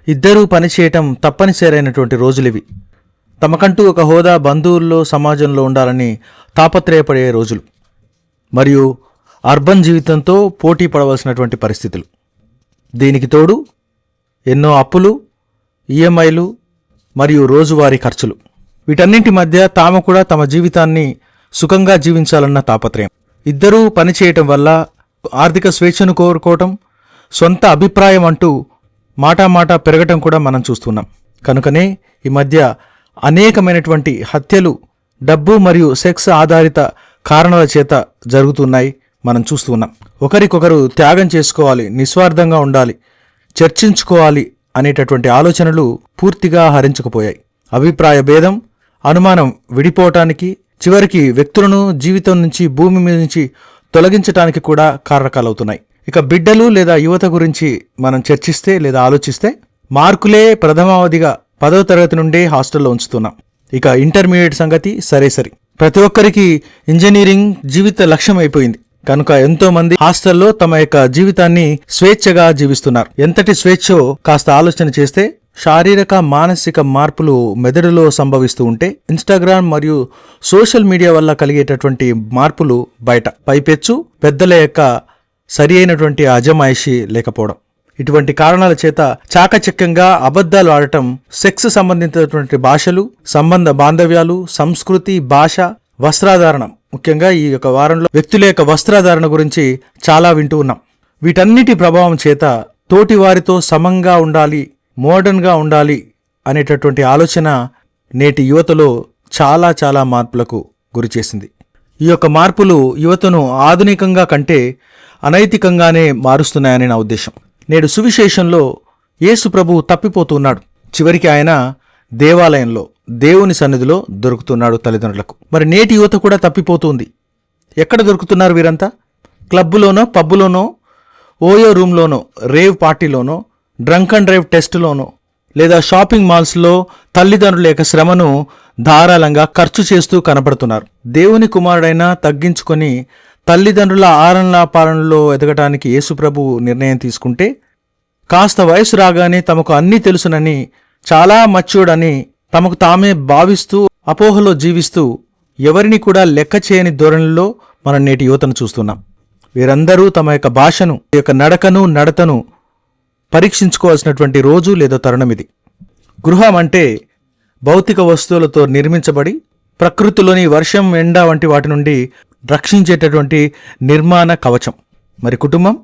ఇద్దరూ పనిచేయటం తప్పనిసరైనటువంటి రోజులివి. తమకంటూ ఒక హోదా బంధువుల్లో సమాజంలో ఉండాలని తాపత్రయపడే రోజులు. మరియు అర్బన్ జీవితంతో పోటీ పడవలసినటువంటి పరిస్థితులు. దీనికి తోడు ఎన్నో అప్పులు, ఈఎంఐలు మరియు రోజువారీ ఖర్చులు. వీటన్నింటి మధ్య తాము కూడా తమ జీవితాన్ని సుఖంగా జీవించాలన్న తాపత్రయం. ఇద్దరూ పనిచేయటం వల్ల ఆర్థిక స్వేచ్ఛను కోరుకోవటం, సొంత అభిప్రాయం అంటూ మాటామాటా పెరగటం కూడా మనం చూస్తున్నాం. కనుకనే ఈ మధ్య అనేకమైనటువంటి హత్యలు డబ్బు మరియు సెక్స్ ఆధారిత కారణాల చేత జరుగుతున్నాయి, మనం చూస్తున్నాం. ఒకరికొకరు త్యాగం చేసుకోవాలి, నిస్వార్థంగా ఉండాలి, చర్చించుకోవాలి అనేటటువంటి ఆలోచనలు పూర్తిగా హరించుకుపోయాయి. అభిప్రాయ భేదం, అనుమానం విడిపోవటానికి, చివరికి వ్యక్తులను జీవితం నుంచి, భూమి మీద నుంచి తొలగించటానికి కూడా కారకాలవుతున్నాయి. ఇక బిడ్డలు లేదా యువత గురించి మనం చర్చిస్తే లేదా ఆలోచిస్తే, మార్కులే ప్రథమావధిగా 10వ తరగతి నుండే హాస్టల్లో ఉంచుతున్నాం. ఇక ఇంటర్మీడియట్ సంగతి సరే. ప్రతి ఒక్కరికి ఇంజనీరింగ్ జీవిత లక్ష్యం అయిపోయింది. కనుక ఎంతో మంది హాస్టల్లో తమ యొక్క జీవితాన్ని స్వేచ్ఛగా జీవిస్తున్నారు. ఎంతటి స్వేచ్ఛో కాస్త ఆలోచన చేస్తే శారీరక, మానసిక మార్పులు మెదడులో సంభవిస్తూ ఉంటే, ఇన్స్టాగ్రామ్ మరియు సోషల్ మీడియా వల్ల కలిగేటటువంటి మార్పులు బయట. పైపెచ్చు పెద్దల యొక్క సరి అయినటువంటి అజమాయిషీ లేకపోవడం, ఇటువంటి కారణాల చేత చాకచక్యంగా అబద్ధాలు ఆడటం, సెక్స్ సంబంధించినటువంటి భాషలు, సంబంధ బాంధవ్యాలు, సంస్కృతి, భాష, వస్త్రాధారణం, ముఖ్యంగా ఈ యొక్క వారంలో వ్యక్తుల యొక్క వస్త్రాధారణ గురించి చాలా వింటూ ఉన్నాం. వీటన్నిటి ప్రభావం చేత తోటి వారితో సమంగా ఉండాలి, మోడర్న్గా ఉండాలి అనేటటువంటి ఆలోచన నేటి యువతలో చాలా చాలా మార్పులకు గురిచేసింది. ఈ యొక్క మార్పులు యువతను ఆధునికంగా కంటే అనైతికంగానే మారుస్తున్నాయని నా ఉద్దేశం. నేడు సువిశేషంలో యేసు ప్రభువు తప్పిపోతున్నాడు. చివరికి ఆయన దేవాలయంలో, దేవుని సన్నిధిలో దొరుకుతున్నాడు తల్లిదండ్రులకు. మరి నేటి యువత కూడా తప్పిపోతుంది. ఎక్కడ దొరుకుతున్నారు వీరంతా? క్లబ్బులోనో, పబ్బులోనో, ఓయో రూమ్లోనో, రేవ్ పార్టీలోనో, డ్రంక్ అండ్ డ్రైవ్ టెస్టులోనో, లేదా షాపింగ్ మాల్స్లో తల్లిదండ్రుల యొక్క శ్రమను ధారాళంగా ఖర్చు చేస్తూ కనబడుతున్నారు. దేవుని కుమారుడైనా తగ్గించుకొని తల్లిదండ్రుల ఆలనా పాలనలో ఎదగటానికి యేసుప్రభు నిర్ణయం తీసుకుంటే, కాస్త వయసు రాగానే తమకు అన్నీ తెలుసునని, చాలా మచ్యూర్డని తమకు తామే భావిస్తూ అపోహలో జీవిస్తూ ఎవరిని కూడా లెక్క చేయని ధోరణిలో మనం నేటి యువతను చూస్తున్నాం. వీరందరూ తమ యొక్క భాషను, ఈ యొక్క నడతను పరీక్షించుకోవాల్సినటువంటి రోజు లేదా తరుణం ఇది. గృహం అంటే భౌతిక వస్తువులతో నిర్మించబడి ప్రకృతిలోని వర్షం, ఎండ వంటి వాటి నుండి రక్షించేటటువంటి నిర్మాణ కవచం. మరి కుటుంబం